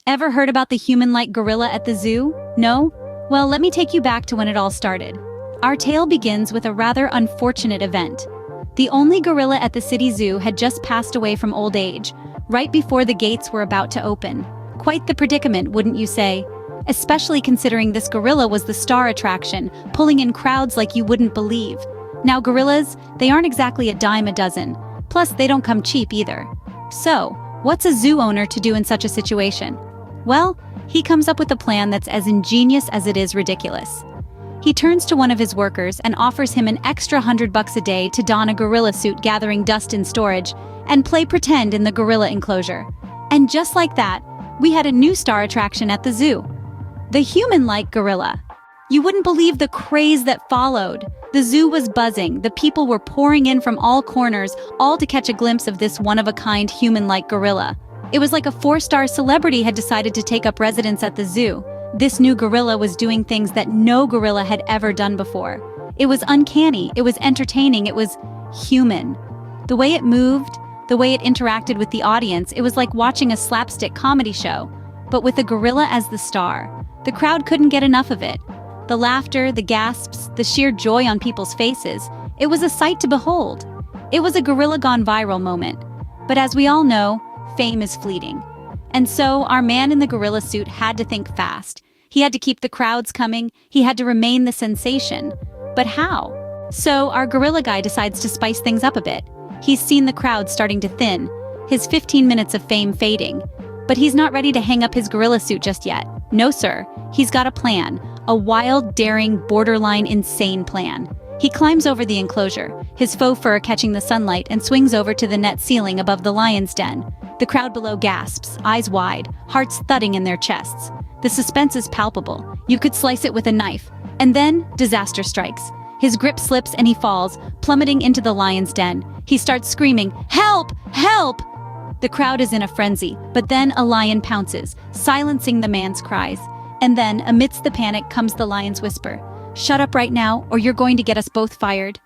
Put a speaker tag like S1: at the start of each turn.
S1: Ever heard about the human-like gorilla at the zoo? No? Well, let me take you back to when it all started. Our tale begins with a rather unfortunate event. The only gorilla at the city zoo had just passed away from old age, right before the gates were about to open. Quite the predicament, wouldn't you say? Especially considering this gorilla was the star attraction, pulling in crowds like you wouldn't believe. Now gorillas, they aren't exactly a dime a dozen. Plus, they don't come cheap either. So, what's a zoo owner to do in such a situation? Well, he comes up with a plan that's as ingenious as it is ridiculous. He turns to one of his workers and offers him an extra $100 a day to don a gorilla suit gathering dust in storage and play pretend in the gorilla enclosure. And just like that, we had a new star attraction at the zoo. The human-like gorilla. You wouldn't believe the craze that followed. The zoo was buzzing, the people were pouring in from all corners, all to catch a glimpse of this one-of-a-kind human-like gorilla. It was like a 4-star celebrity had decided to take up residence at the zoo. This new gorilla was doing things that no gorilla had ever done before. It was uncanny, it was entertaining, it was human. The way it moved, the way it interacted with the audience, it was like watching a slapstick comedy show, but with a gorilla as the star. The crowd couldn't get enough of it. The laughter, the gasps, the sheer joy on people's faces, it was a sight to behold. It was a gorilla gone viral moment. But as we all know, fame is fleeting. And so our man in the gorilla suit had to think fast. He had to keep the crowds coming, he had to remain the sensation. But how? So our gorilla guy decides to spice things up a bit. He's seen the crowd starting to thin, his 15 minutes of fame fading. But he's not ready to hang up his gorilla suit just yet. No sir, he's got a plan. A wild, daring, borderline insane plan. He climbs over the enclosure, his faux fur catching the sunlight, and swings over to the net ceiling above the lion's den. The crowd below gasps, eyes wide, hearts thudding in their chests. The suspense is palpable. You could slice it with a knife. And then, disaster strikes. His grip slips and he falls, plummeting into the lion's den. He starts screaming, "Help! Help!" The crowd is in a frenzy, but then a lion pounces, silencing the man's cries. And then, amidst the panic, comes the lion's whisper. "Shut up right now, or you're going to get us both fired."